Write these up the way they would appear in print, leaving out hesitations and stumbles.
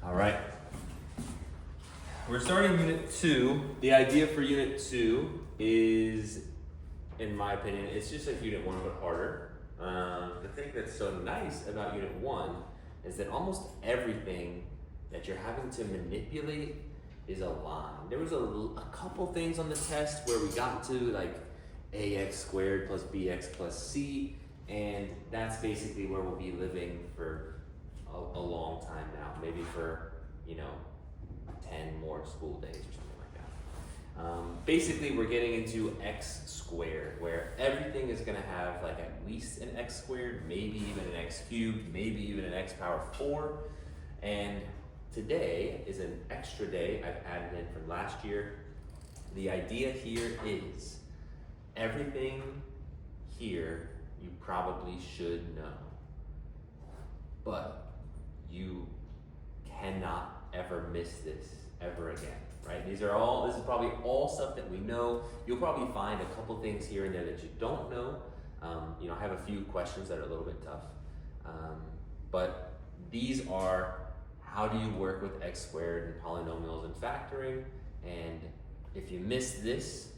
All right. We're starting Unit 2. The idea for Unit 2 is, in my opinion, it's just like Unit 1 but harder. The thing that's so nice about Unit 1 is that almost everything that you're having to manipulate is a line. There was a couple things on the test where we got to like ax squared plus bx plus c, and that's basically where we'll be living for a long time now, maybe for, 10 more school days or something like that. Basically, we're getting into x squared, where everything is going to have like at least an x squared, maybe even an x cubed, maybe even an x power 4. And today is an extra day I've added in from last year. The idea here is everything here you probably should know, but you cannot ever miss this ever again, right? This is probably all stuff that we know. You'll probably find a couple things here and there that you don't know. I have a few questions that are a little bit tough, but these are how do you work with x squared and polynomials and factoring. And if you miss this,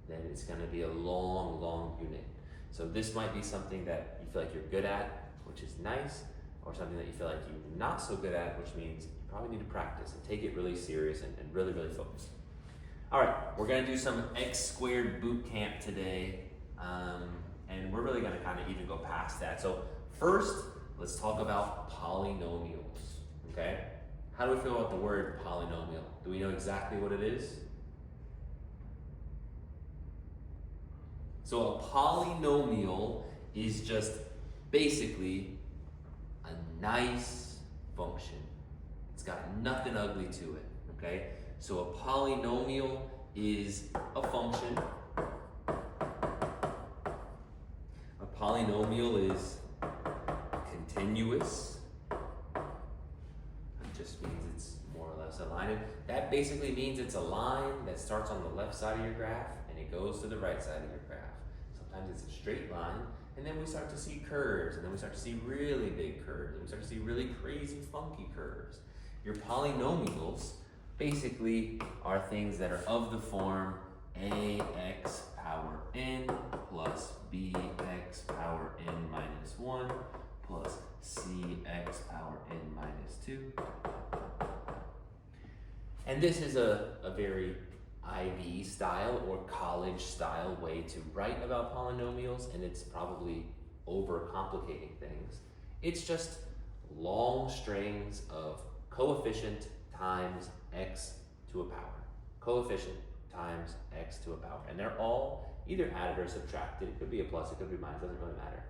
then it's going to be a long unit. So this might be something that you feel like you're good at, which is nice, or something that you feel like you're not so good at, which means you probably need to practice and take it really serious and really focus. All right, we're gonna do some x squared boot camp today, and we're really gonna kind of even go past that. So first, let's talk about polynomials, okay? How do we feel about the word polynomial? Do we know exactly what it is? So a polynomial is just basically a nice function. It's got nothing ugly to it, okay? So a polynomial is a function. A polynomial is continuous. It just means it's more or less aligned. That basically means it's a line that starts on the left side of your graph and it goes to the right side of your graph. Sometimes it's a straight line, and then we start to see curves, and then we start to see really big curves, and we start to see really crazy, funky curves. Your polynomials basically are things that are of the form ax power n plus bx power n minus 1 plus cx power n minus 2. And this is a very IB style or college style way to write about polynomials, and it's probably overcomplicating things. It's just long strings of coefficient times x to a power. Coefficient times x to a power. And they're all either added or subtracted. It could be a plus, it could be minus, doesn't really matter.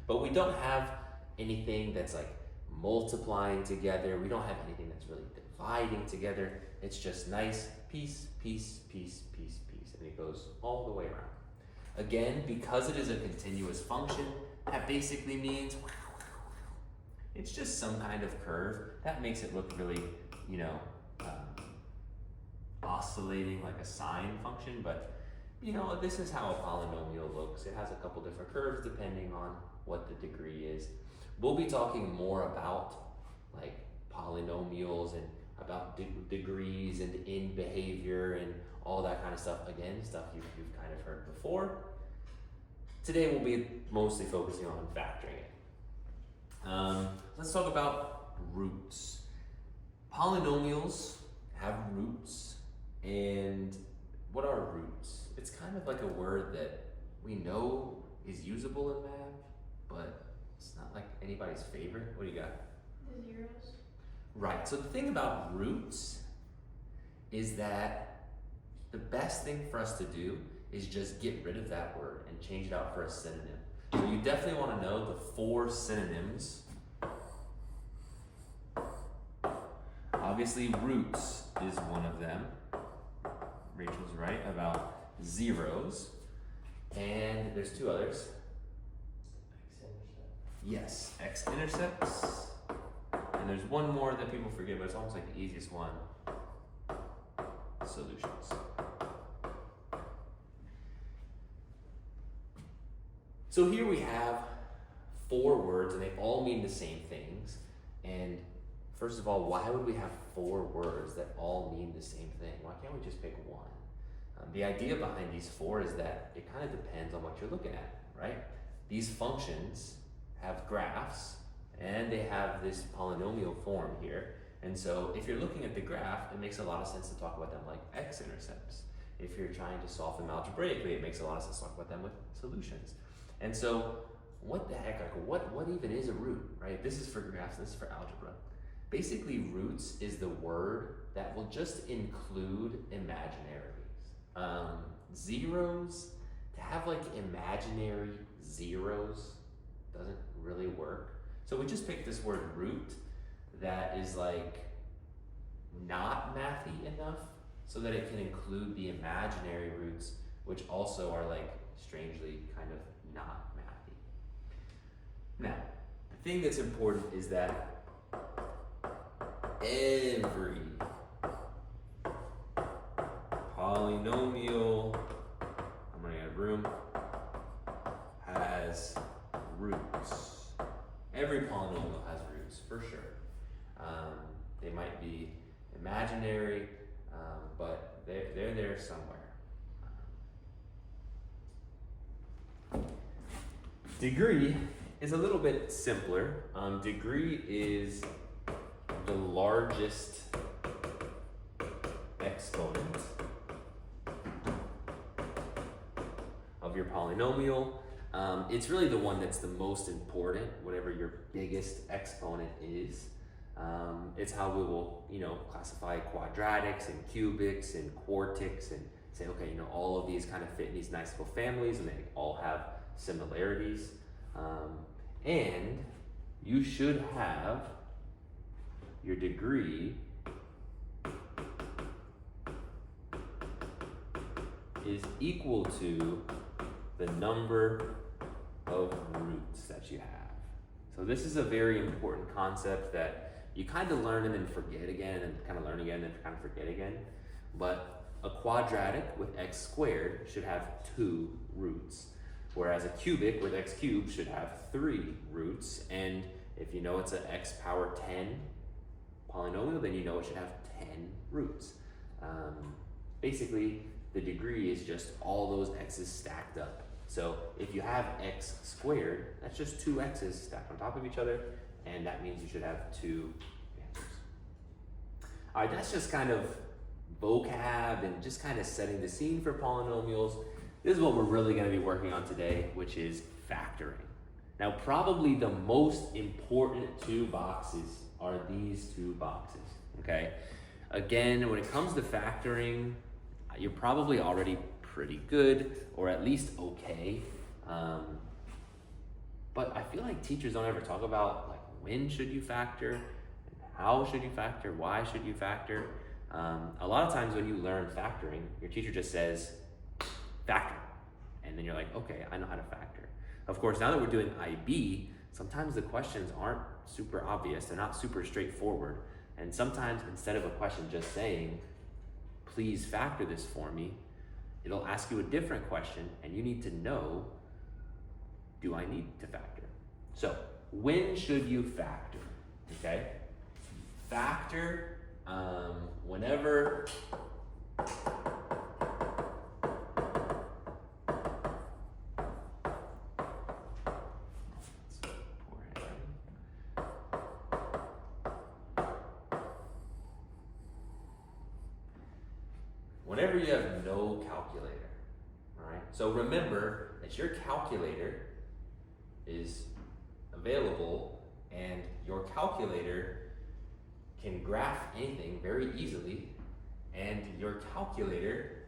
But we don't have anything that's like multiplying together. We don't have anything that's really dividing together. It's just nice piece, and it goes all the way around. Again, because it is a continuous function, that basically means it's just some kind of curve. That makes it look really, oscillating like a sine function, but this is how a polynomial looks. It has a couple different curves depending on what the degree is. We'll be talking more about like polynomials and about degrees and in behavior and all that kind of stuff. Again, stuff you've kind of heard before. Today we'll be mostly focusing on factoring it. Let's talk about roots. Polynomials have roots, and what are roots? It's kind of like a word that we know is usable in math, but it's not like anybody's favorite. What do you got? The zeros. Right, so the thing about roots is that the best thing for us to do is just get rid of that word and change it out for a synonym. So you definitely want to know the 4 synonyms. Obviously, roots is one of them. Rachel's right about zeros. And there's 2 others. Yes, x-intercepts. And there's one more that people forget, but it's almost like the easiest one. Solutions. So here we have 4 words, and they all mean the same things. And first of all, why would we have 4 words that all mean the same thing? Why can't we just pick one? The idea behind these 4 is that it kind of depends on what you're looking at, right? These functions have graphs and they have this polynomial form here. And so if you're looking at the graph, it makes a lot of sense to talk about them like x-intercepts. If you're trying to solve them algebraically, it makes a lot of sense to talk about them with solutions. And so what the heck, like what even is a root, right? This is for graphs, this is for algebra. Basically, roots is the word that will just include imaginaries. Zeros, to have like imaginary zeros doesn't really work. So we just picked this word root that is like not mathy enough so that it can include the imaginary roots, which also are like strangely kind of not mathy. Now, the thing that's important is that every polynomial, I'm running out of room, has roots. Every polynomial has roots, for sure. They might be imaginary, but they're there somewhere. Degree is a little bit simpler. Degree is the largest exponent of your polynomial. It's really the one that's the most important, whatever your biggest exponent is. It's how we will, classify quadratics and cubics and quartics and say, okay, all of these kind of fit in these nice little families and they all have similarities. And you should have your degree is equal to the number of roots that you have. So this is a very important concept that you kind of learn and then forget again and kind of learn again and kind of forget again. But a quadratic with x squared should have 2 roots, whereas a cubic with x cubed should have 3 roots. And if you know it's an x power 10 polynomial, then you know it should have 10 roots. Basically, the degree is just all those x's stacked up. So if you have x squared, that's just 2 x's stacked on top of each other, and that means you should have 2 answers. All right, that's just kind of vocab and just kind of setting the scene for polynomials. This is what we're really going to be working on today, which is factoring. Now, probably the most important 2 boxes are these 2 boxes, okay? Again, when it comes to factoring, you're probably already pretty good, or at least okay. But I feel like teachers don't ever talk about like when should you factor, how should you factor, why should you factor. A lot of times when you learn factoring, your teacher just says, factor. And then you're like, okay, I know how to factor. Of course, now that we're doing IB, sometimes the questions aren't super obvious. They're not super straightforward. And sometimes instead of a question just saying, please factor this for me, it'll ask you a different question and you need to know, do I need to factor? So, when should you factor? Okay? Factor whenever whenever you have no calculator. All right? So remember that your calculator is available and your calculator can graph anything very easily, and your calculator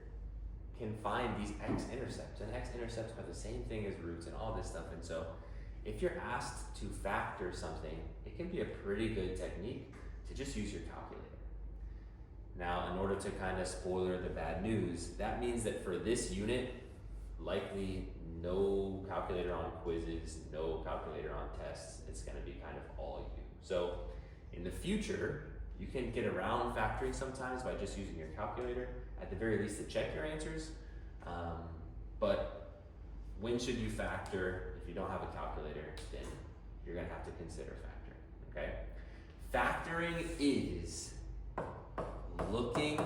can find these x-intercepts, and x-intercepts are the same thing as roots and all this stuff. And so if you're asked to factor something, it can be a pretty good technique to just use your calculator. Now, in order to kind of spoiler the bad news, that means that for this unit, likely no calculator on quizzes, no calculator on tests. It's going to be kind of all you. So in the future, you can get around factoring sometimes by just using your calculator, at the very least to check your answers. But when should you factor? If you don't have a calculator, then you're going to have to consider factoring, okay? Factoring is looking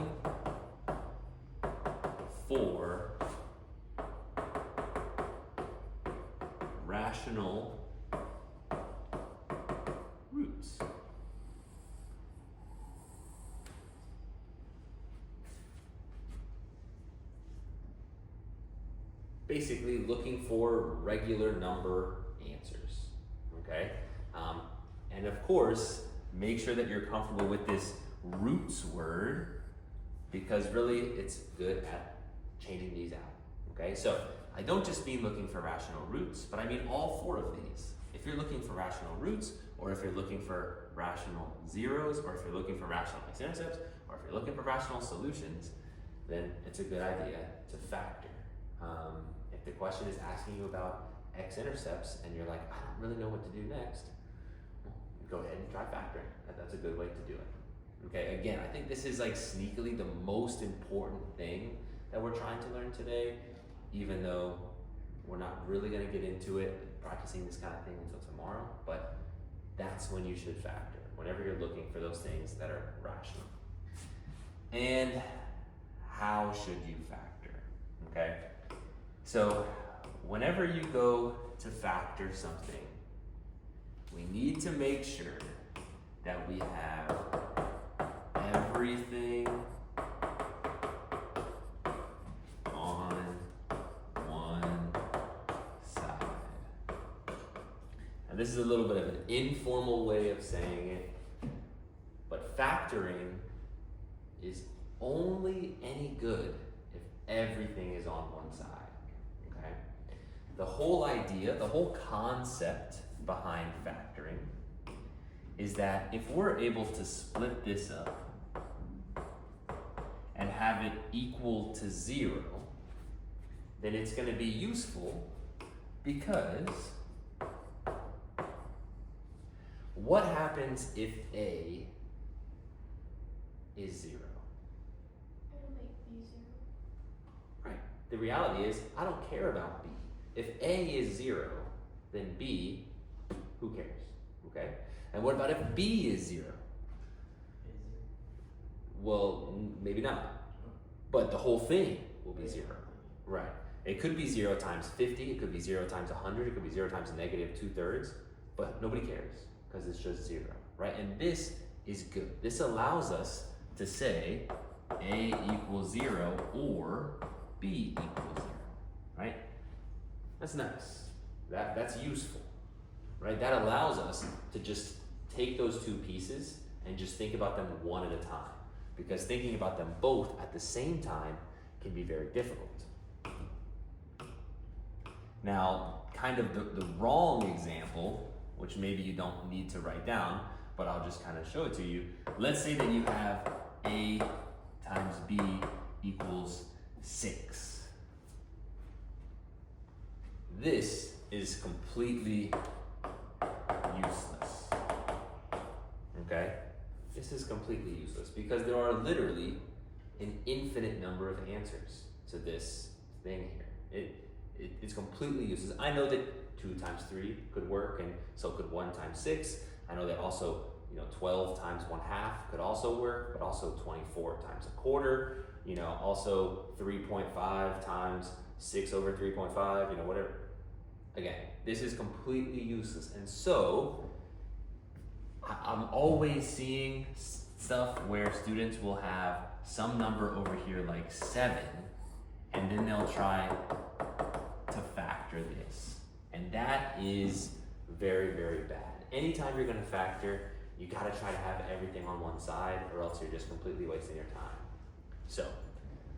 for rational roots. Basically looking for regular number answers, okay? And of course, make sure that you're comfortable with this roots word, because really it's good at changing these out, okay? So I don't just mean looking for rational roots, but I mean all four of these. If you're looking for rational roots, or if you're looking for rational zeros, or if you're looking for rational x-intercepts, or if you're looking for rational solutions, then it's a good idea to factor. If the question is asking you about x-intercepts and you're like, I don't really know what to do next, go ahead and try factoring. That's a good way to do it. Okay, again, I think this is like sneakily the most important thing that we're trying to learn today, even though we're not really gonna get into it, practicing this kind of thing until tomorrow, but that's when you should factor, whenever you're looking for those things that are rational. And how should you factor, okay? So whenever you go to factor something, we need to make sure that we have everything on one side. And this is a little bit of an informal way of saying it, but factoring is only any good if everything is on one side. The whole idea, the whole concept behind factoring is that if we're able to split this up and have it equal to 0, then it's going to be useful, because what happens if A is 0? It'll make B 0. Right. The reality is, I don't care about B. If A is 0, then B, who cares, okay? And what about if B is 0? Well, maybe not, but the whole thing will be 0, right? It could be 0 times 50, it could be 0 times 100, it could be 0 times negative 2/3, but nobody cares, because it's just 0, right? And this is good. This allows us to say A equals 0 or B equals 0, right? That's nice. That's useful, right? That allows us to just take those two pieces and just think about them one at a time, because thinking about them both at the same time can be very difficult. Now, kind of the wrong example, which maybe you don't need to write down, but I'll just kind of show it to you. Let's say that you have A times B equals 6. This is completely useless, okay? This is completely useless because there are literally an infinite number of answers to this thing here. It's completely useless. I know that 2 times 3 could work, and so could 1 times 6. I know that also, 12 times 1/2 could also work, but also 24 times 1/4, also 3.5 times 6 over 3.5, whatever. Again, this is completely useless. And so I'm always seeing stuff where students will have some number over here like 7, and then they'll try to factor this. And that is very, very bad. Anytime you're going to factor, you got to try to have everything on one side, or else you're just completely wasting your time. So,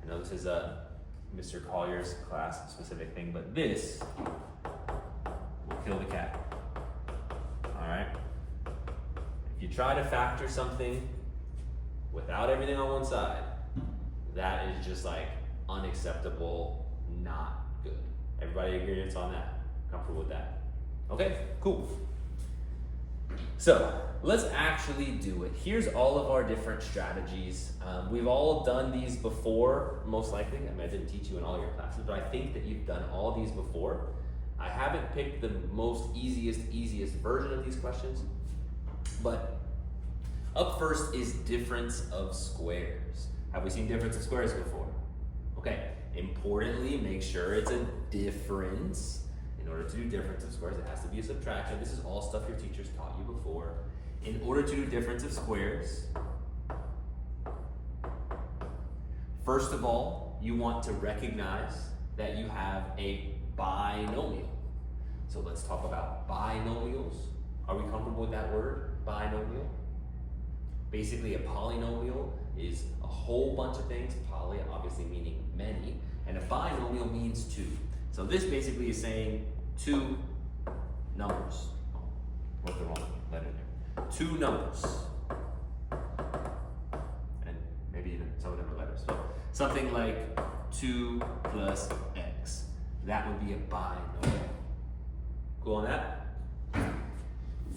I know this is a Mr. Collier's class specific thing, but this will kill the cat. Alright? If you try to factor something without everything on one side, that is just like unacceptable, not good. Everybody agrees on that? Comfortable with that? Okay, cool. So, let's actually do it. Here's all of our different strategies. We've all done these before, most likely. I mean, I didn't teach you in all your classes, but I think that you've done all these before. I haven't picked the most easiest version of these questions, but Up first is difference of squares. Have we seen difference of squares before? Okay, importantly, make sure it's a difference. In order to do difference of squares, it has to be a subtraction. This is all stuff your teachers taught you before. In order to do difference of squares, first of all, you want to recognize that you have a binomial. So let's talk about binomials. Are we comfortable with that word, binomial? Basically, a polynomial is a whole bunch of things, poly obviously meaning many, and a binomial means two. So this basically is saying two numbers. Oh, wrote the wrong letter there. Two numbers. And maybe even some of them are letters. So something like 2 plus x. That would be a binomial. Cool on that?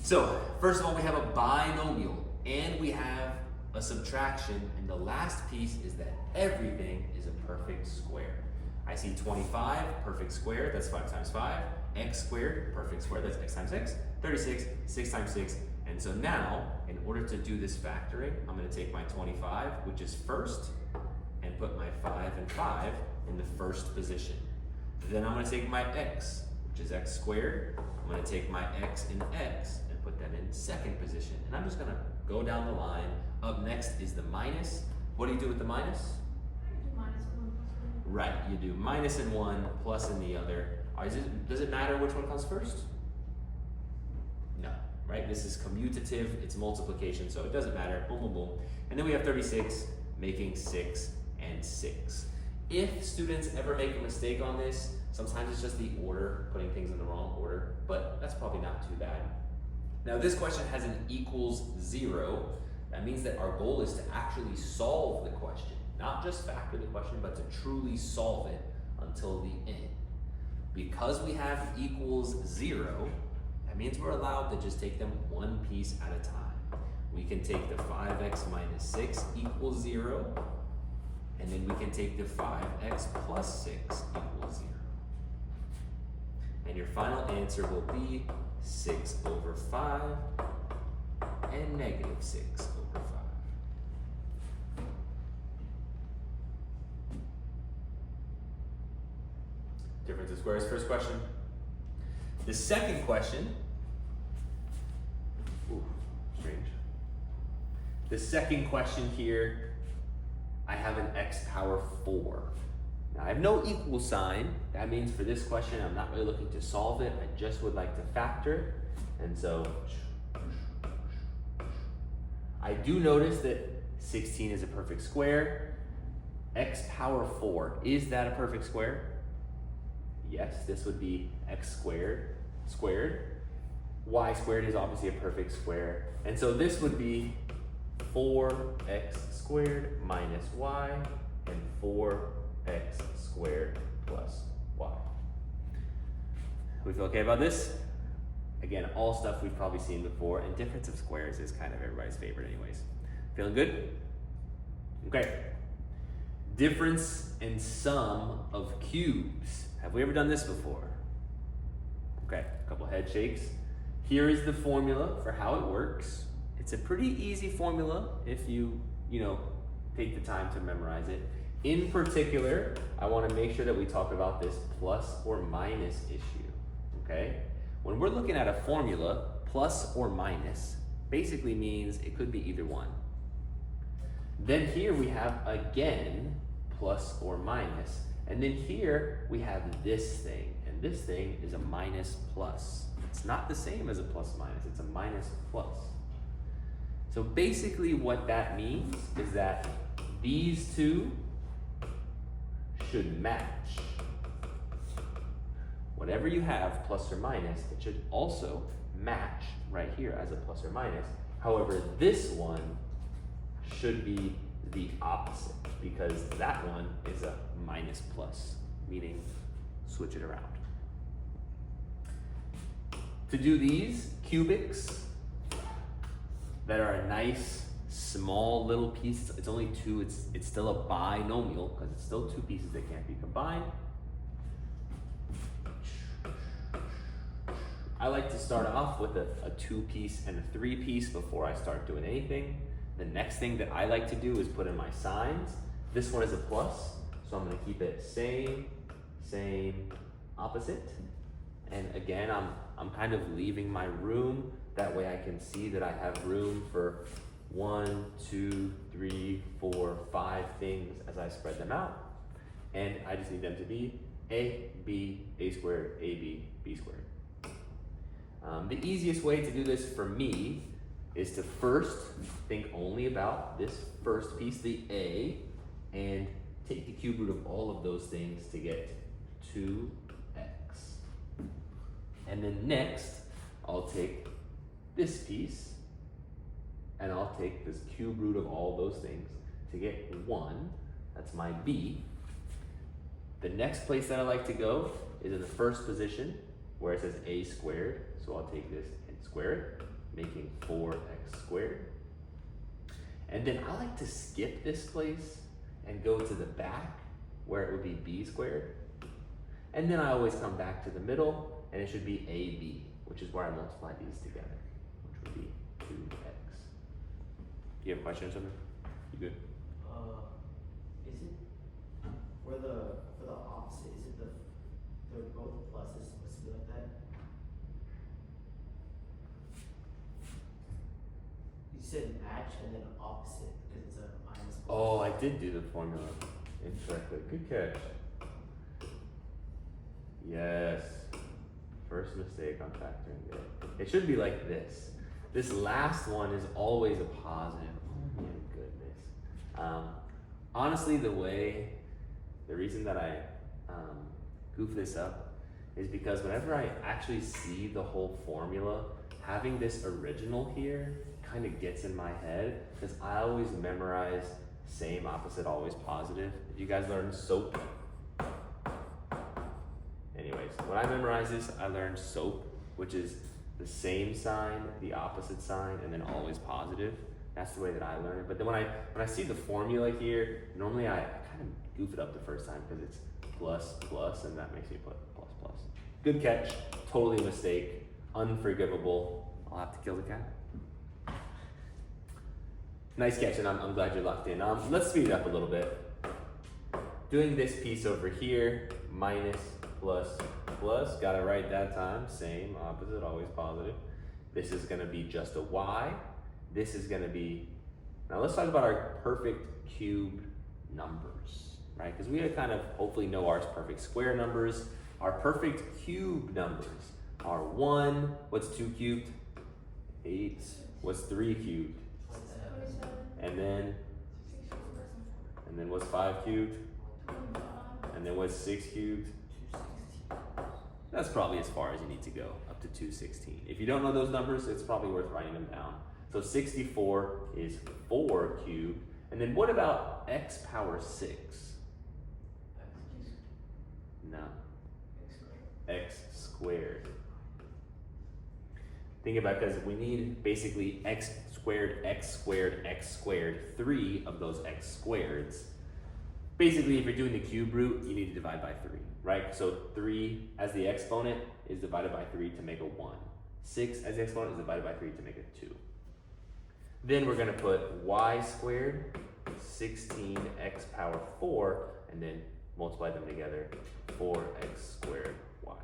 So, first of all, we have a binomial and we have a subtraction, and the last piece is that everything is a perfect square. I see 25, perfect square, that's 5 times 5. X squared, perfect square, that's x times x. 36, 6 times 6. And so now, in order to do this factoring, I'm going to take my 25, which is first, and put my 5 and 5 in the first position. Then I'm going to take my x, which is x squared. I'm going to take my x and x and put them in second position. And I'm just going to go down the line. Up next is the minus. What do you do with the minus? Minus 1 plus 1. Right, you do minus in one, plus in the other. Does it matter which one comes first? No, right? This is commutative, it's multiplication, so it doesn't matter. Boom, boom, boom. And then we have 36, making 6 and 6. If students ever make a mistake on this, sometimes it's just the order, putting things in the wrong order, but that's probably not too bad. Now this question has an equals 0. That means that our goal is to actually solve the question, not just factor the question, but to truly solve it until the end. Because we have equals 0, that means we're allowed to just take them one piece at a time. We can take the 5x minus 6 equals 0, and then we can take the 5x plus 6 equals 0. And your final answer will be 6 over 5 and negative 6 over 5. Difference of squares, first question. The second question, ooh, strange. The second question here, I have an x power 4. Now I have no equal sign. That means for this question, I'm not really looking to solve it. I just would like to factor. And so, I do notice that 16 is a perfect square. X power 4, is that a perfect square? Yes, this would be x squared squared. Y squared is obviously a perfect square. And so this would be 4x squared minus y and 4x squared plus y. We feel okay about this? Again, all stuff we've probably seen before, and difference of squares is kind of everybody's favorite anyways. Feeling good? Okay. Difference and sum of cubes. Have we ever done this before? Okay, a couple head shakes. Here is the formula for how it works. It's a pretty easy formula if you take the time to memorize it. In particular, I want to make sure that we talk about this plus or minus issue, okay? When we're looking at a formula, plus or minus basically means it could be either one. Then here we have, again, plus or minus. And then here we have this thing, and this thing is a minus plus. It's not the same as a plus minus, it's a minus plus. So basically what that means is that these two should match. Whatever you have, plus or minus, it should also match right here as a plus or minus. However, this one should be the opposite because that one is a minus plus, meaning switch it around. To do these cubics that are a nice small little piece, it's only two, it's still a binomial because it's still two pieces that can't be combined. I like to start off with a 2-piece and a 3-piece before I start doing anything. The next thing that I like to do is put in my signs. This one is a plus, so I'm gonna keep it same, opposite. And again, I'm kind of leaving my room. That way I can see that I have room for 1, 2, 3, 4, 5 things as I spread them out. And I just need them to be A, B, A squared, A, B, B squared. The easiest way to do this for me is to first think only about this first piece, the A, and take the cube root of all of those things to get 2x. And then next, I'll take this piece, and I'll take this cube root of all those things to get 1. That's my B. The next place that I like to go is in the first position, where it says a squared. So I'll take this and square it, making 4x squared. And then I like to skip this place and go to the back, where it would be b squared. And then I always come back to the middle, and it should be ab, which is where I multiply these together, which would be 2x. Do you have a question or something? You good? Is it for the opposite? Is it they're both pluses supposed to be like that? You said match and then opposite because it's a minus. Oh, I did do the formula incorrectly. Good catch. Yes. First mistake on factoring there. It should be like this. This last one is always a positive. Oh my goodness. Honestly, the reason that I goof this up is because whenever I actually see the whole formula, having this original here kind of gets in my head because I always memorize same, opposite, always positive. If you guys learn SOAP, anyways, when I memorize this, I learned SOAP, which is the same sign, the opposite sign, and then always positive. That's the way that I learn it. But then when I see the formula here, normally I kind of goof it up the first time because it's plus, plus, and that makes me put plus, plus. Good catch, totally a mistake, unforgivable. I'll have to kill the cat. Nice catch, and I'm glad you're locked in. Let's speed it up a little bit. Doing this piece over here, minus, plus, plus, got it right that time, same, opposite, always positive. This is gonna be just a y. This is gonna be, now let's talk about our perfect cube numbers, right? Because we kind of hopefully know our perfect square numbers. Our perfect cube numbers are 1, what's 2 cubed? 8, what's 3 cubed? 27. And then what's 5 cubed? 25. And then what's 6 cubed? 216. That's probably as far as you need to go, up to 216. If you don't know those numbers, it's probably worth writing them down. So 64 is 4 cubed. And then what about x power 6? No, x squared. Think about it, because we need basically x squared, x squared, x squared, 3 of those x squareds. Basically, if you're doing the cube root, you need to divide by 3, right? So 3 as the exponent is divided by 3 to make a 1. 6 as the exponent is divided by 3 to make a 2. Then we're gonna put y squared, 16x power 4, and then multiply them together, 4x squared y.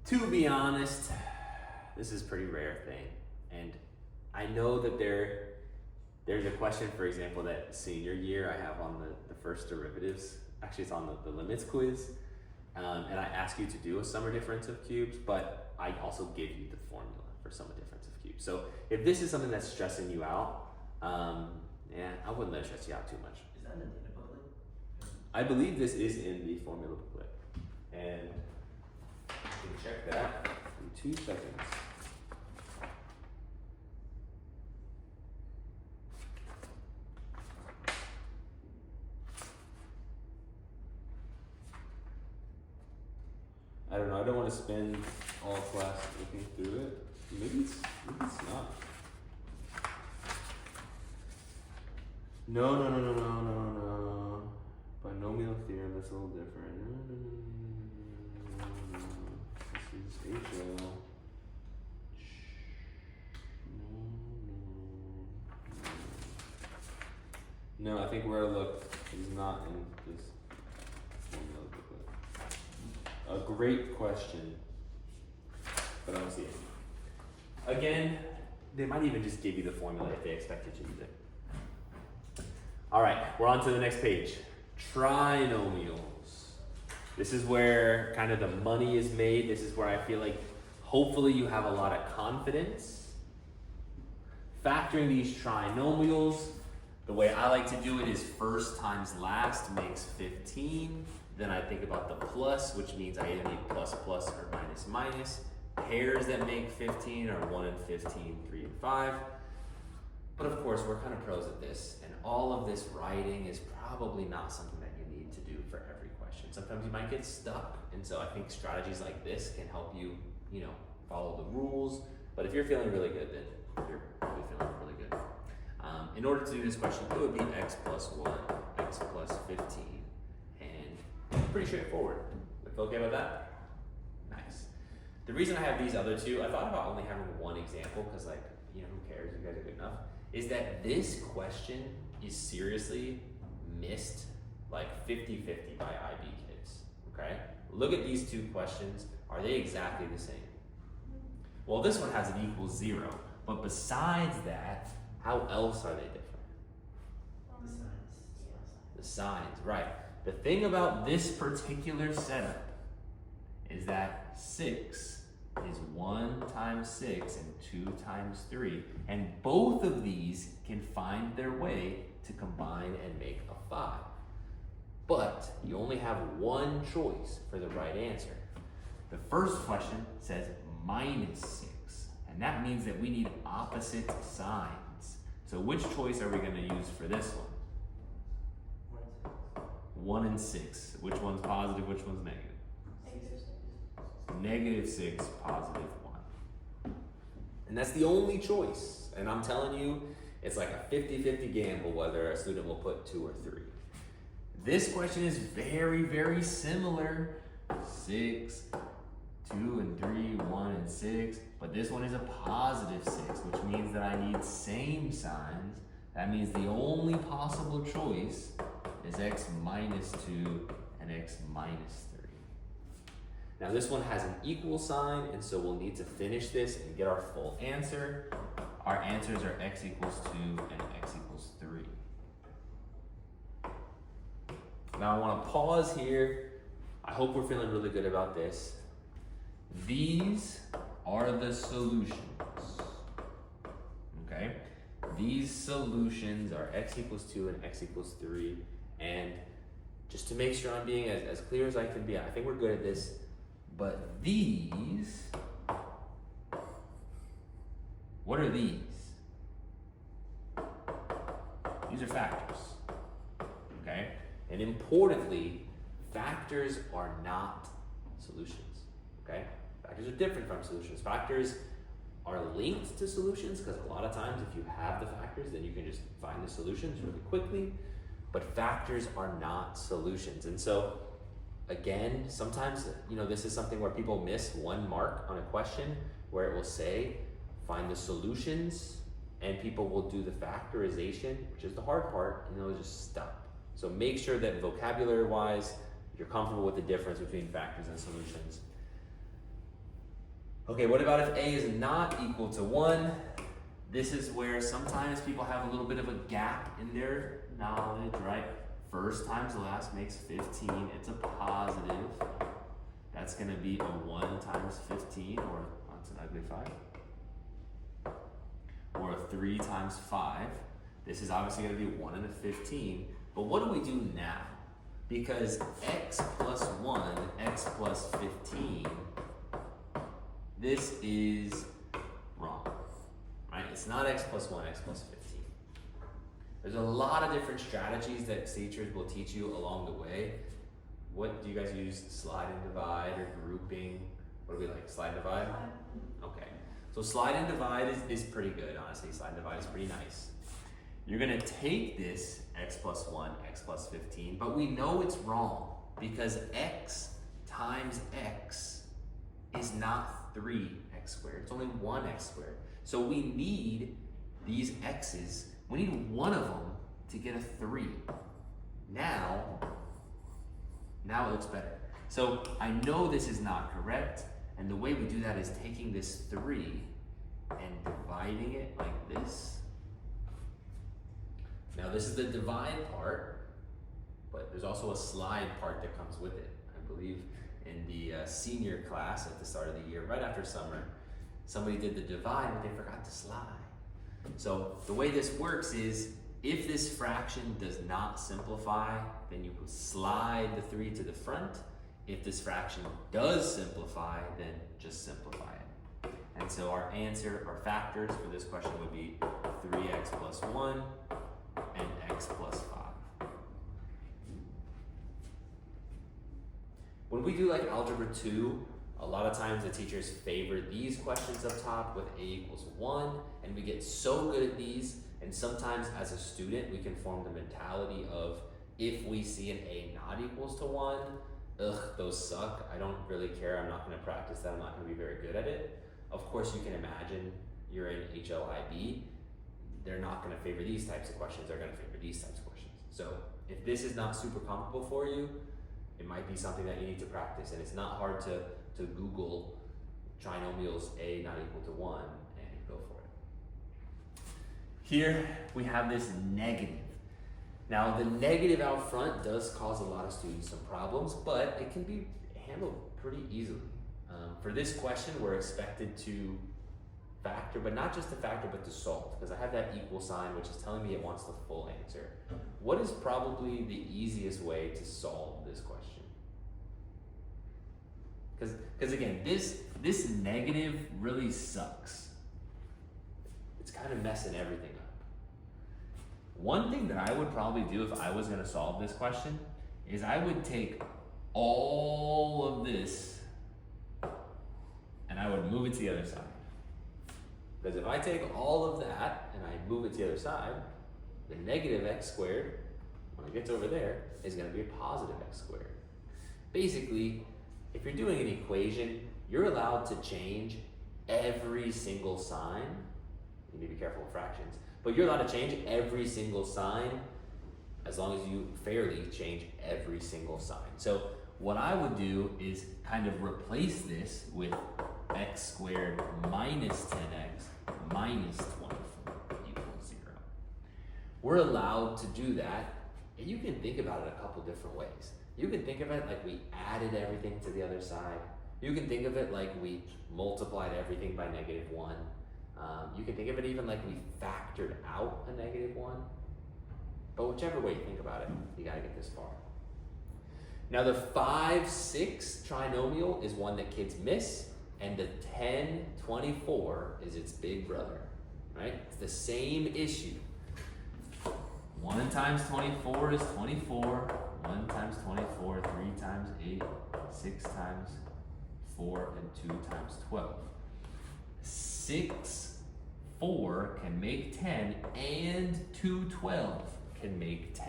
To be honest, this is a pretty rare thing. And I know that there's a question, for example, that senior year I have on the first derivatives. Actually, it's on the limits quiz. And I ask you to do a sum or difference of cubes, but I also give you the formula for sum or difference of cubes. So if this is something that's stressing you out, yeah, I wouldn't let it stress you out too much. Is that in the data booklet? I believe this is in the formula booklet. And you can check that in 2 seconds. I don't know, I don't want to spend all class looking through it. Maybe it's not. No. Binomial theorem, that's a little different. No. This is HL. No. No, I think where I looked is not in this formula booklet. A great question, but I don't see it. Again, they might even just give you the formula if they expect you to use it. All right, we're on to the next page. Trinomials. This is where kind of the money is made. This is where I feel like hopefully you have a lot of confidence. Factoring these trinomials, the way I like to do it is first times last makes 15. Then I think about the plus, which means I either need plus plus or minus minus. Pairs that make 15 are 1 and 15, 3 and 5. But of course, we're kind of pros at this, and all of this writing is probably not something that you need to do for every question. Sometimes you might get stuck, and so I think strategies like this can help you, follow the rules. But if you're feeling really good, then you're probably feeling really good. In order to do this question, it would be x plus 1, x plus 15, and pretty straightforward. We feel okay about that? Nice. The reason I have these other two, I thought about only having one example, because who cares, you guys are good enough, is that this question is seriously missed like 50-50 by IB kids, okay? Look at these two questions. Are they exactly the same? Well, this one has an equals 0, but besides that, how else are they different? The signs. The signs, right. The thing about this particular setup is that 6 is 1 times 6 and 2 times 3, and both of these can find their way to combine and make a 5. But you only have one choice for the right answer. The first question says minus 6, and that means that we need opposite signs. So which choice are we going to use for this one? 1 and 6. Which one's positive, which one's negative? Negative 6, positive 1. And that's the only choice. And I'm telling you, it's like a 50-50 gamble whether a student will put 2 or 3. This question is very, very similar. 6, 2 and 3, 1 and 6. But this one is a positive 6, which means that I need same signs. That means the only possible choice is x minus 2 and x minus 3. Now this one has an equal sign, and so we'll need to finish this and get our full answer. Our answers are x equals 2 and x equals 3. Now I want to pause here. I hope we're feeling really good about this. These are the solutions, okay? These solutions are x equals 2 and x equals 3. And just to make sure I'm being as clear as I can be, I think we're good at this. But these, what are these? These are factors, okay? And importantly, factors are not solutions, okay? Factors are different from solutions. Factors are linked to solutions because a lot of times if you have the factors, then you can just find the solutions really quickly. But factors are not solutions. And so, again, sometimes, this is something where people miss 1 mark on a question where it will say, find the solutions, and people will do the factorization, which is the hard part, and they'll just stop. So make sure that vocabulary-wise, you're comfortable with the difference between factors and solutions. Okay, what about if A is not equal to 1? This is where sometimes people have a little bit of a gap in their knowledge, right? First times last makes 15. It's a positive. That's going to be a 1 times 15, or that's an ugly 5. Or a 3 times 5. This is obviously going to be 1 and a 15. But what do we do now? Because x plus 1, x plus 15, this is wrong, right? It's not x plus 1, x plus 15. There's a lot of different strategies that teachers will teach you along the way. What do you guys use? Slide and divide or grouping? What do we like? Slide and divide? Okay. So slide and divide is pretty good, honestly. Slide and divide is pretty nice. You're gonna take this x plus 1, x plus 15, but we know it's wrong because x times x is not 3x squared. It's only 1x squared. So we need these x's. We need one of them to get a 3. Now it looks better. So I know this is not correct, and the way we do that is taking this 3 and dividing it like this. Now this is the divide part, but there's also a slide part that comes with it. I believe in the senior class at the start of the year, right after summer, somebody did the divide but they forgot to slide. So the way this works is, if this fraction does not simplify, then you slide the 3 to the front. If this fraction does simplify, then just simplify it. And so our answer, our factors for this question would be 3x plus 1 and x plus 5. When we do like algebra 2, a lot of times the teachers favor these questions up top with a equals 1, and we get so good at these, and sometimes as a student we can form the mentality of, if we see an a not equals to 1, ugh, those suck, I don't really care, I'm not going to practice that, I'm not going to be very good at it. Of course you can imagine you're in HLIB, they're not going to favor these types of questions, they're going to favor these types of questions. So if this is not super comfortable for you, it might be something that you need to practice, and it's not hard to Google trinomials a not equal to 1 and go for it. Here we have this negative. Now the negative out front does cause a lot of students some problems, but it can be handled pretty easily. For this question, we're expected to factor, but not just to factor, but to solve, because I have that equal sign, which is telling me it wants the full answer. What is probably the easiest way to solve this question? Because again, this negative really sucks. It's kind of messing everything up. One thing that I would probably do if I was going to solve this question is I would take all of this and I would move it to the other side. Because if I take all of that and I move it to the other side, the negative x squared, when it gets over there, is going to be a positive x squared. Basically, if you're doing an equation, you're allowed to change every single sign. You need to be careful with fractions, but you're allowed to change every single sign as long as you fairly change every single sign. So what I would do is kind of replace this with x squared minus 10x minus 24 equals 0. We're allowed to do that, and you can think about it a couple different ways. You can think of it like we added everything to the other side. You can think of it like we multiplied everything by negative 1. You can think of it even like we factored out a negative 1. But whichever way you think about it, you gotta get this far. Now the 5, 6 trinomial is one that kids miss, and the 10, 24 is its big brother, right? It's the same issue. 1 times 24 is 24. 1 times 24, 3 times 8, 6 times 4, and 2 times 12. 6, 4 can make 10, and 2 12 can make 10.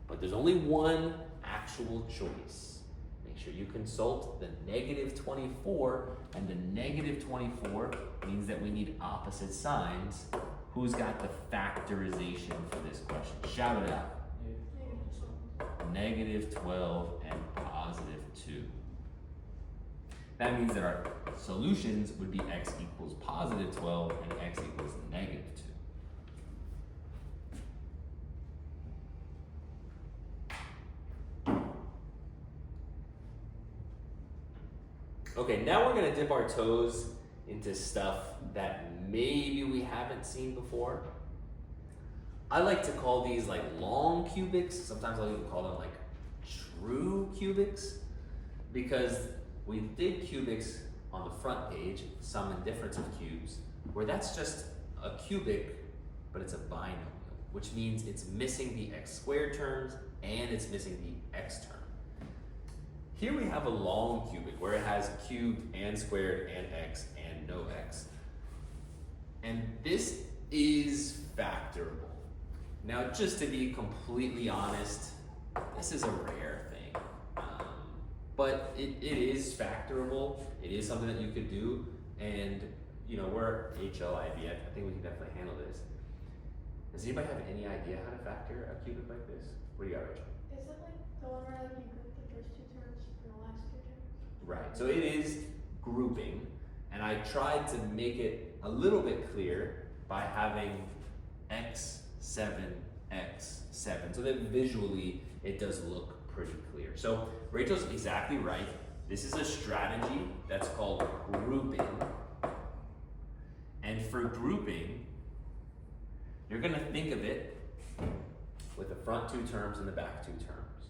But there's only one actual choice. Make sure you consult the negative 24, and the negative 24 means that we need opposite signs. Who's got the factorization for this question? Shout it out. Negative 12 and positive 2. That means that our solutions would be x equals positive 12 and x equals negative 2. Okay, now we're gonna dip our toes into stuff that maybe we haven't seen before. I like to call these like long cubics. Sometimes I'll even call them like true cubics, because we did cubics on the front page, sum and difference of cubes, where that's just a cubic, but it's a binomial, which means it's missing the x squared terms and it's missing the x term. Here we have a long cubic where it has cubed and squared and x and no x. And this is factorable. Now, just to be completely honest, this is a rare thing, but it is factorable. It is something that you could do, and you know, we're HLIB, I think we can definitely handle this. Does anybody have any idea how to factor a cubic like this? What do you got, Rachel? Is it like the one where like you group the first two terms and the last two terms? Right, so it is grouping, and I tried to make it a little bit clear by having x7, x7, so that visually it does look pretty clear. So Rachel's exactly right. This is a strategy that's called grouping. And for grouping, you're gonna think of it with the front two terms and the back two terms.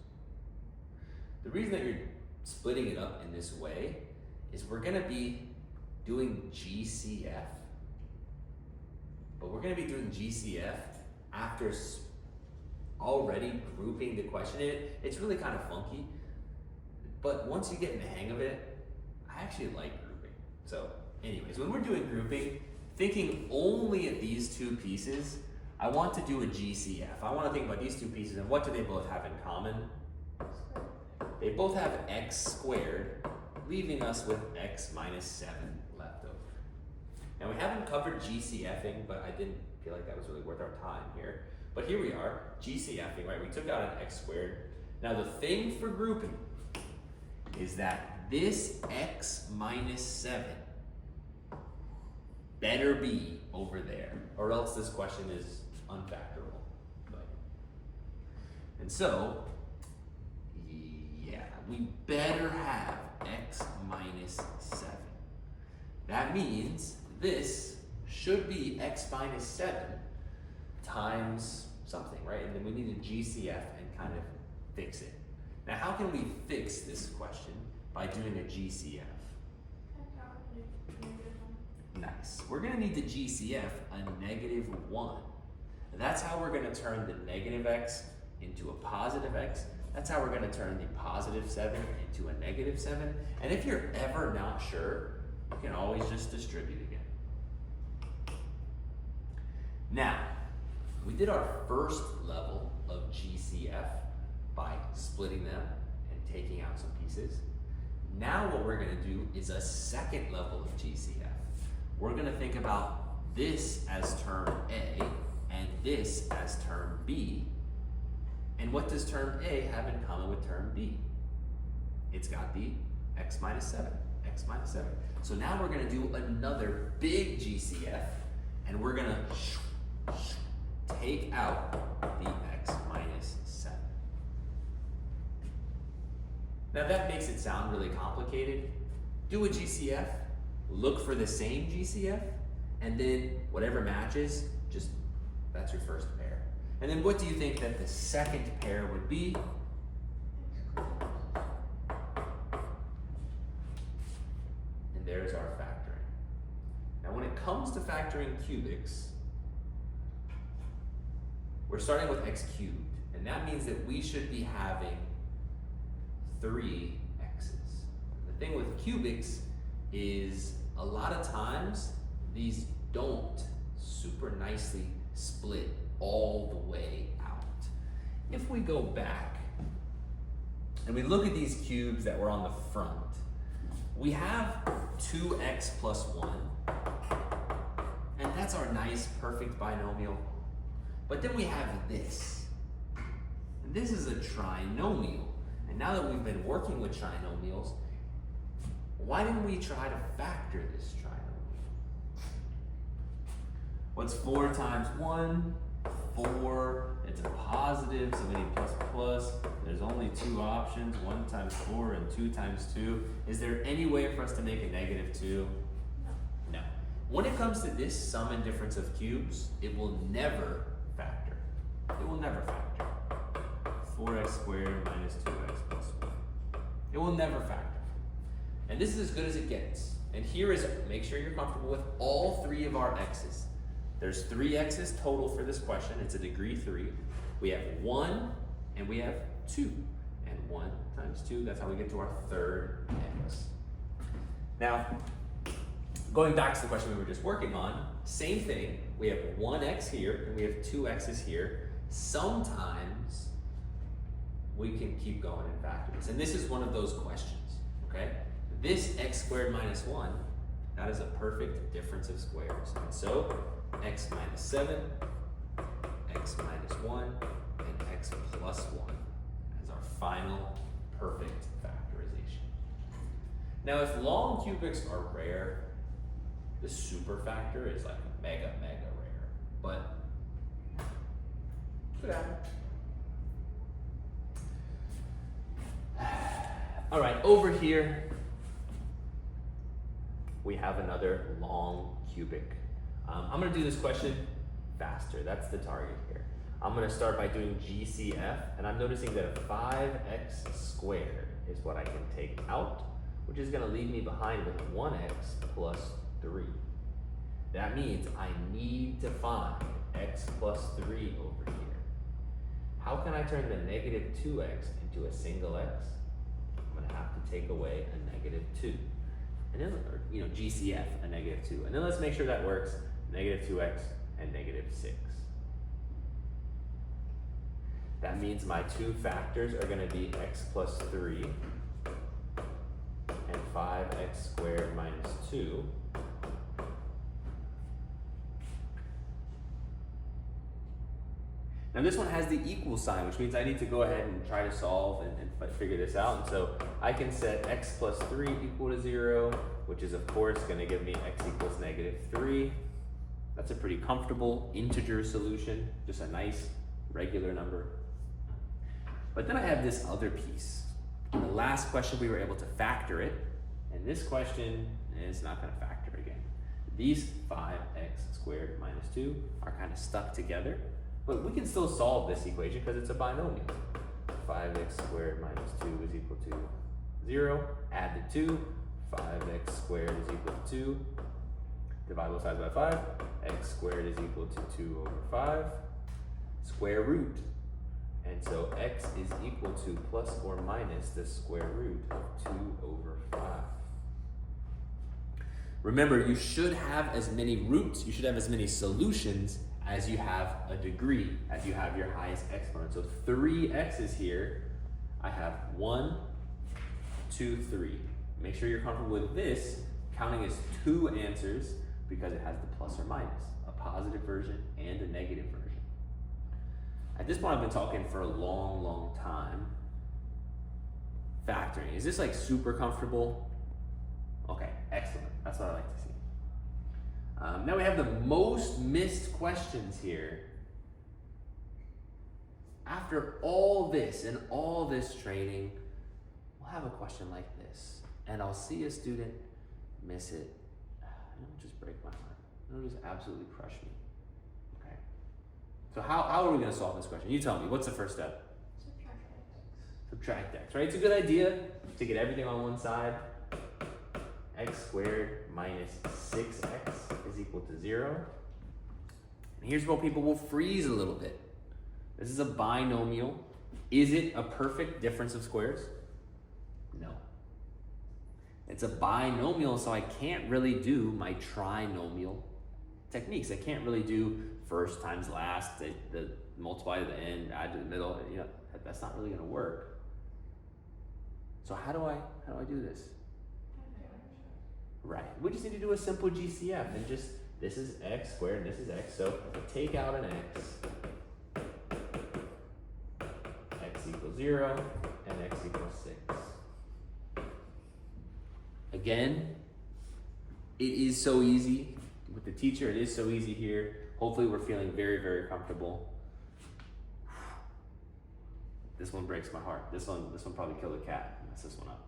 The reason that you're splitting it up in this way is we're gonna be doing GCF, but we're gonna be doing GCF after already grouping the question. It's really kind of funky, but once you get in the hang of it, I actually like grouping. So anyways, when we're doing grouping, thinking only at these two pieces, I want to do a GCF. I want to think about these two pieces and what do they both have in common? They both have x squared, leaving us with x minus 7 left over. Now we haven't covered GCFing, but I didn't feel like that was really worth our time here. But here we are, GCFing, right? We took out an x squared. Now the thing for grouping is that this x minus 7 better be over there, or else this question is unfactorable. And so, yeah, we better have x minus 7. That means this should be x minus 7 times something, right? And then we need a GCF and kind of fix it. Now, how can we fix this question by doing a GCF? Nice. We're going to need to GCF a negative 1. That's how we're going to turn the negative x into a positive x. That's how we're going to turn the positive 7 into a negative 7. And if you're ever not sure, you can always just distribute again. Now, we did our first level of GCF by splitting them and taking out some pieces. Now what we're going to do is a second level of GCF. We're going to think about this as term A and this as term B. And what does term A have in common with term B? It's got the x minus 7, x minus 7. So now we're going to do another big GCF, and we're going to take out the x minus 7. Now that makes it sound really complicated. Do a GCF, look for the same GCF, and then whatever matches, just that's your first pair. And then what do you think that the second pair would be? And there's our factoring. Now when it comes to factoring cubics, we're starting with x cubed, and that means that we should be having 3 x's. The thing with cubics is a lot of times these don't super nicely split all the way out. If we go back and we look at these cubes that were on the front, we have 2x plus 1, and that's our nice perfect binomial. But then we have this, and this is a trinomial. And now that we've been working with trinomials, why didn't we try to factor this trinomial? What's 4 times 1? 4. It's a positive, so we need plus plus. There's only 2 options, 1 times 4 and 2 times 2. Is there any way for us to make a negative 2? No. When it comes to this sum and difference of cubes, it will never factor. It will never factor. 4x squared minus 2x plus 1. It will never factor. And this is as good as it gets. And here is, make sure you're comfortable with all 3 of our x's. There's 3 x's total for this question. It's a degree 3. We have 1 and we have 2. And 1 times 2, that's how we get to our third x. Now, going back to the question we were just working on, same thing. We have 1x here and we have 2 x's here. Sometimes we can keep going and factor this. And this is one of those questions, okay? This x squared minus 1, that is a perfect difference of squares. And so, x minus 7 final perfect factorization. Now, if long cubics are rare, the superfactor is like mega rare, but could happen. All right, over here, we have another long cubic. I'm gonna do this question faster. That's the target here. I'm gonna start by doing GCF, and I'm noticing that a 5x squared is what I can take out, which is gonna leave me behind with 1x plus 3. That means I need to find x plus 3 over here. How can I turn the negative 2x into a single x? I'm gonna have to take away a negative 2. And then, or, GCF, a negative 2. And then let's make sure that works. Negative 2x and negative 6. That means my two factors are gonna be x plus 3 and 5x squared minus 2. Now this one has the equal sign, which means I need to go ahead and try to solve and figure this out. And so I can set x plus 3 equal to 0, which is of course gonna give me x equals negative 3. That's a pretty comfortable integer solution, just a nice regular number. But then I have this other piece. In the last question we were able to factor it, and this question is not gonna factor again. These 5x squared minus 2 are kind of stuck together. But we can still solve this equation because it's a binomial. 5x squared minus 2 is equal to 0. Add the 2. 5x squared is equal to 2. Divide both sides by 5. X squared is equal to 2 over 5. Square root. And so x is equal to plus or minus the square root of 2 over 5. Remember, you should have as many roots, you should have as many solutions as you have a degree, as you have your highest exponent. So 3x is here. I have 1, 2, 3. Make sure you're comfortable with this, counting as 2 answers because it has the plus or minus, a positive version and a negative version. At this point, I've been talking for a long time. Factoring, is this like super comfortable? Okay, excellent, that's what I like to see. Now we have the most missed questions here. After all this and all this training, we'll have a question like this, and I'll see a student miss it. It'll just break my heart. It'll just absolutely crush me. Okay. So how are we going to solve this question? You tell me. What's the first step? Subtract x, right? It's a good idea to get everything on one side. X squared minus 6x is equal to 0. And here's where people will freeze a little bit. This is a binomial. Is it a perfect difference of squares? No. It's a binomial, so I can't really do my trinomial techniques. I can't really do first times last, the multiply to the end, add to the middle. That's not really going to work. So how do I do this? Right, we just need to do a simple GCF and just, this is x squared and this is x, so take out an x equals 0, and x equals 6. Again, it is so easy with the teacher, it is so easy here. Hopefully we're feeling very comfortable. This one breaks my heart. This one probably killed a cat, mess this one up.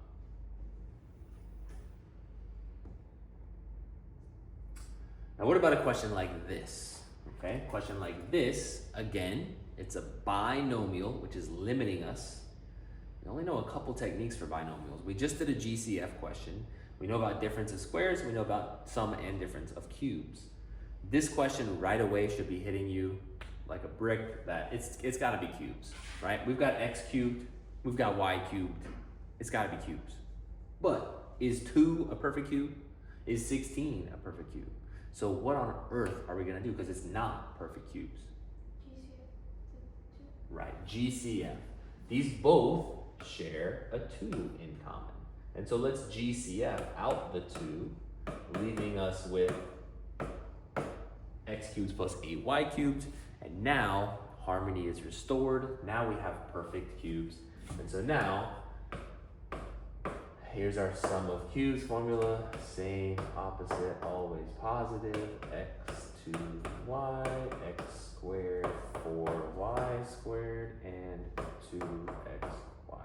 Now what about a question like this? Okay, question like this, again, it's a binomial, which is limiting us. We only know a couple techniques for binomials. We just did a GCF question. We know about difference of squares, we know about sum and difference of cubes. This question right away should be hitting you like a brick that it's gotta be cubes, right? We've got x cubed, we've got y cubed, it's gotta be cubes. But is 2 a perfect cube? Is 16 a perfect cube? So what on earth are we gonna do? Because it's not perfect cubes. Right, GCF. These both share a 2 in common. And so let's GCF out the 2, leaving us with x cubed plus 8y cubed. And now harmony is restored. Now we have perfect cubes. And so now, here's our sum of cubes formula, same, opposite, always positive, x to y, x squared 4y squared, and 2xy.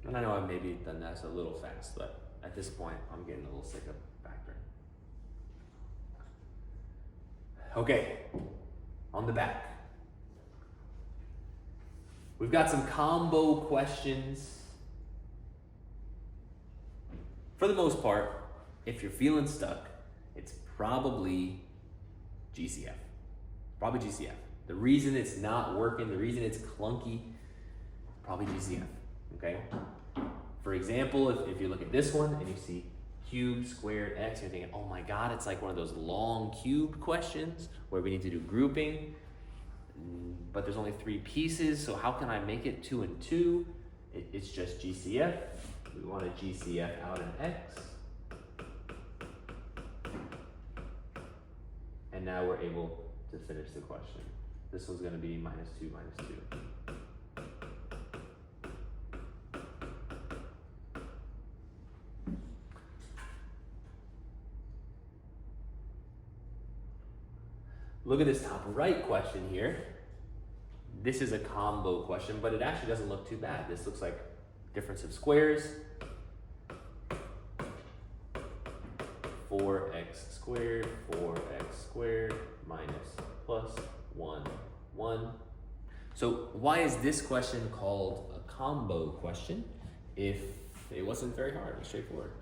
And I know I've maybe done that a little fast, but at this point, I'm getting a little sick of factoring. Okay, on the back. We've got some combo questions. For the most part, if you're feeling stuck, it's probably GCF. Probably GCF. The reason it's not working, the reason it's clunky, probably GCF, okay? For example, if you look at this one and you see cube squared x, you're thinking, oh my God, it's like one of those long cube questions where we need to do grouping, but there's only 3 pieces, so how can I make it 2 and 2? It's just GCF. We want a GCF out in x. And now we're able to finish the question. This one's gonna be minus 2, minus 2. Look at this top right question here. This is a combo question, but it actually doesn't look too bad. This looks like difference of squares. 4x squared minus plus 1, 1. So why is this question called a combo question if it wasn't very hard and straightforward?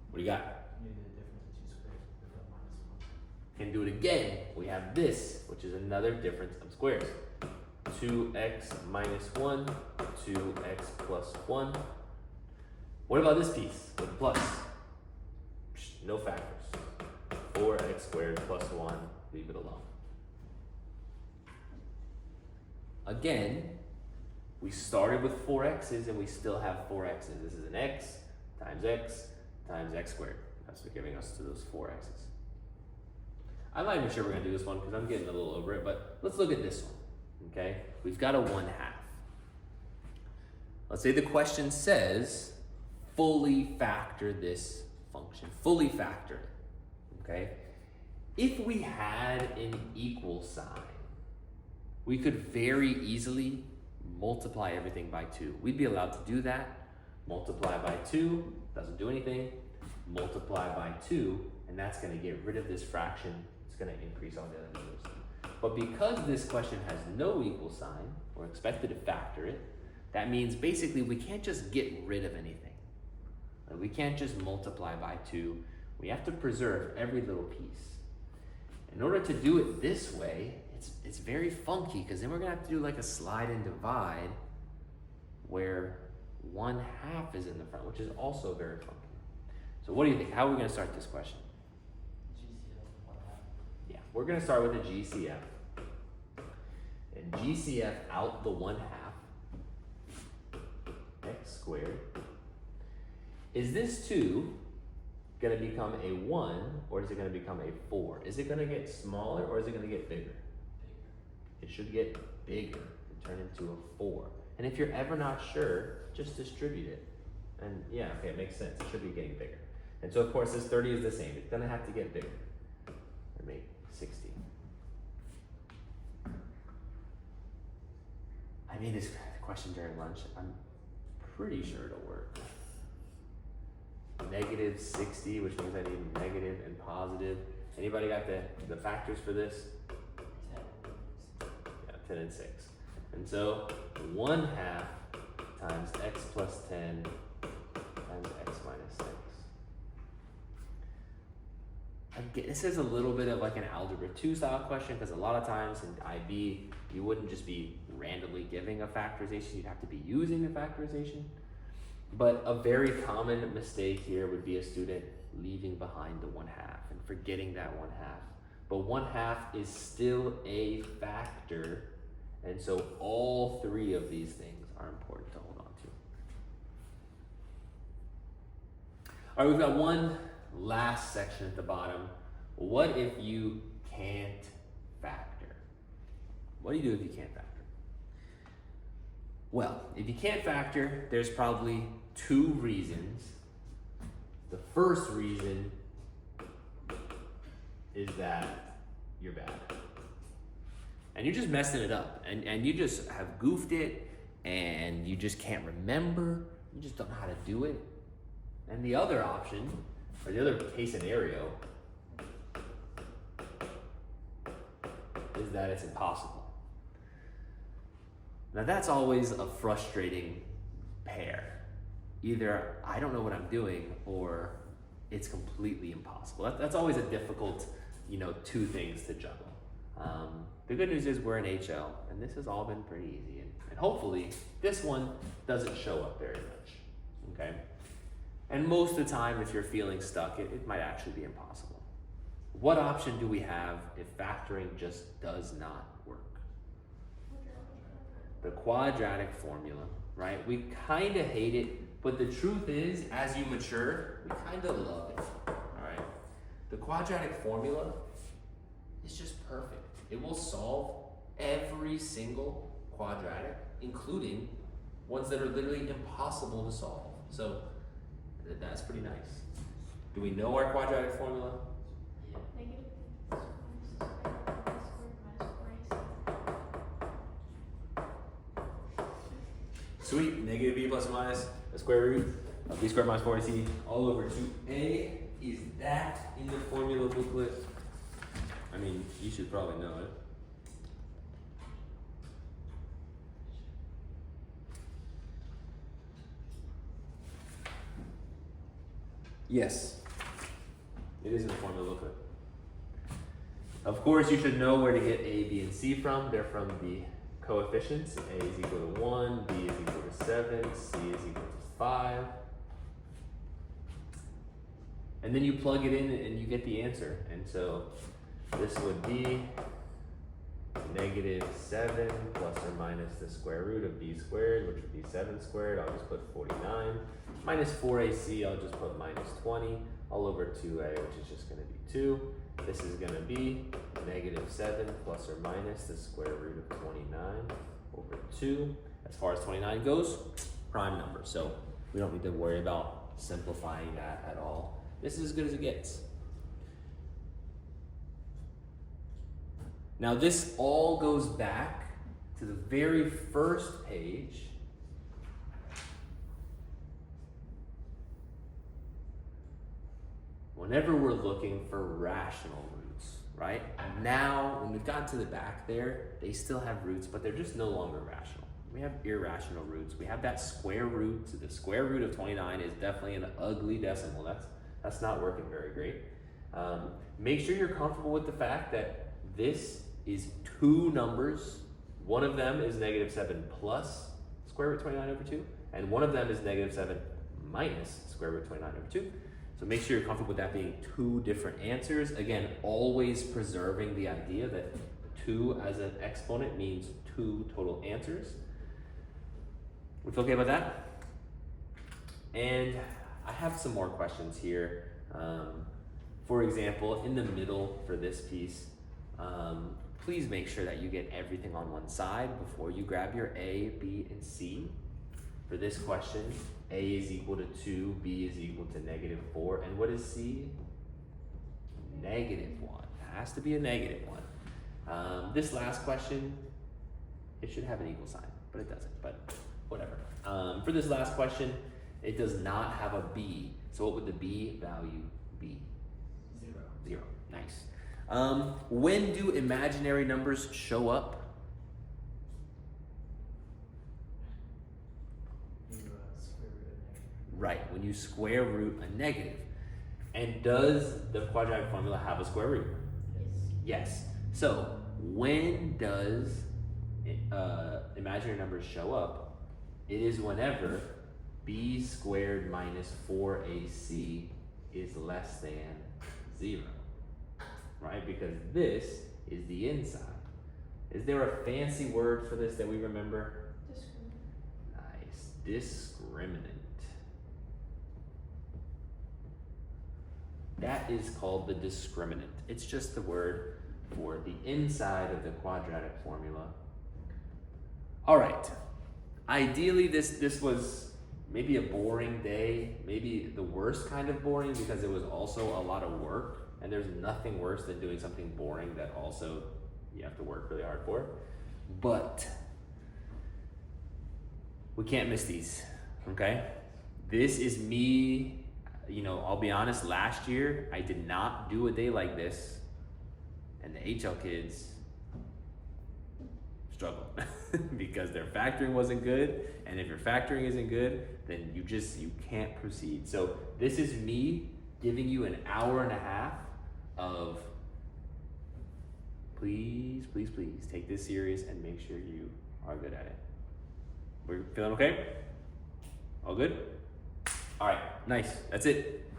What do you got? Maybe the difference of 2 squared with a -1. Can do it again. We have this, which is another difference of squares. 2x minus 1, 2x plus 1. What about this piece with the plus? No factors. 4x squared plus 1, leave it alone. Again, we started with 4x's and we still have 4x's. This is an x times x squared. That's what giving us to those 4x's. I'm not even sure we're gonna do this one because I'm getting a little over it, but let's look at this one, okay? We've got a 1/2. Let's say the question says, fully factor this function, fully factor it, okay? If we had an equal sign, we could very easily multiply everything by 2. We'd be allowed to do that. Multiply by 2, doesn't do anything. Multiply by 2, and that's gonna get rid of this fraction. It's gonna increase all the other numbers. But because this question has no equal sign, we're expected to factor it. That means basically we can't just get rid of anything. We can't just multiply by 2. We have to preserve every little piece. In order to do it this way, it's very funky because then we're gonna have to do like a slide and divide where 1/2 is in the front, which is also very funky. So what do you think? How are we gonna start this question? GCF 1/2. Yeah, we're gonna start with a GCF. And GCF out the 1/2, x squared. Is this 2 gonna become a 1 or is it gonna become a 4? Is it gonna get smaller or is it gonna get bigger? It should get bigger and turn into a 4. And if you're ever not sure, just distribute it. And yeah, okay, it makes sense. It should be getting bigger. And so of course this 30 is the same. It's gonna have to get bigger and make 60. I made this question during lunch. I'm pretty sure it'll work. Negative 60, which means I need negative and positive. Anybody got the factors for this? 10 and 6. And so 1/2 times x plus 10 times x minus 6. This is a little bit of like an algebra 2 style question because a lot of times in IB, you wouldn't just be randomly giving a factorization, you'd have to be using a factorization. But a very common mistake here would be a student leaving behind the 1/2 and forgetting that 1/2. But 1/2 is still a factor, and so all 3 of these things are important to hold on to. All right, we've got one last section at the bottom. What if you can't factor? What do you do if you can't factor? Well, if you can't factor, there's probably two reasons. The first reason is that you're bad. And you're just messing it up. And you just have goofed it, and you just can't remember. You just don't know how to do it. And the other option, or the other case scenario, is that it's impossible. Now that's always a frustrating pair. Either I don't know what I'm doing, or it's completely impossible. That's always a difficult, two things to juggle. The good news is we're in HL, and this has all been pretty easy. And hopefully this one doesn't show up very much, okay? And most of the time, if you're feeling stuck, it might actually be impossible. What option do we have if factoring just does not work? The quadratic formula, right? We kind of hate it, but the truth is, as you mature, we kind of love it, all right? The quadratic formula is just perfect. It will solve every single quadratic, including ones that are literally impossible to solve. So that's pretty nice. Do we know our quadratic formula? Negative Sweet, negative b plus or minus the square root of b squared minus 4ac all over 2a. Is that in the formula booklet? I mean, you should probably know it. Yes, it is in the formula booklet. Of course, you should know where to get a, b, and c from. They're from the coefficients. A is equal to 1, b is equal to 7, c is equal to 5. And then you plug it in and you get the answer. And so this would be negative 7 plus or minus the square root of b squared, which would be 7 squared. I'll just put 49. Minus 4ac, I'll just put minus 20 all over 2a, which is just going to be 2. This is going to be negative 7 plus or minus the square root of 29 over 2. As far as 29 goes, prime number. So we don't need to worry about simplifying that at all. This is as good as it gets. Now this all goes back to the very first page. Whenever we're looking for rational roots, right? Now, when we've gotten to the back there, they still have roots, but they're just no longer rational. We have irrational roots. We have that square root. So the square root of 29 is definitely an ugly decimal. That's not working very great. Make sure you're comfortable with the fact that this is two numbers. One of them is negative 7 plus square root 29 over 2, and one of them is negative 7 minus square root 29 over 2. So make sure you're comfortable with that being two different answers. Again, always preserving the idea that 2 as an exponent means two total answers. We feel okay about that? And I have some more questions here. For example, in the middle for this piece, please make sure that you get everything on one side before you grab your A, B, and C. For this question, A is equal to 2, B is equal to negative 4, and what is C? Negative 1. It has to be a negative 1. This last question, it should have an equal sign, but it doesn't, but whatever. For this last question, it does not have a B, so what would the B value be? 0. 0. Nice. When do imaginary numbers show up? Square root of negative. Right, when you square root a negative. And does the quadratic formula have a square root? Yes. So when does imaginary numbers show up? It is whenever b squared minus 4ac is less than 0. Right, because this is the inside. Is there a fancy word for this that we remember? Nice, discriminant. That is called the discriminant. It's just the word for the inside of the quadratic formula. All right, ideally this was maybe a boring day, maybe the worst kind of boring because it was also a lot of work, and there's nothing worse than doing something boring that also you have to work really hard for. But we can't miss these, okay? This is me, you know, I'll be honest, last year I did not do a day like this, and the HL kids struggled because their factoring wasn't good, and if your factoring isn't good, then you can't proceed. So this is me giving you an hour and a half of please take this serious and make sure you are good at it. We're feeling okay? All good? All right, nice, that's it.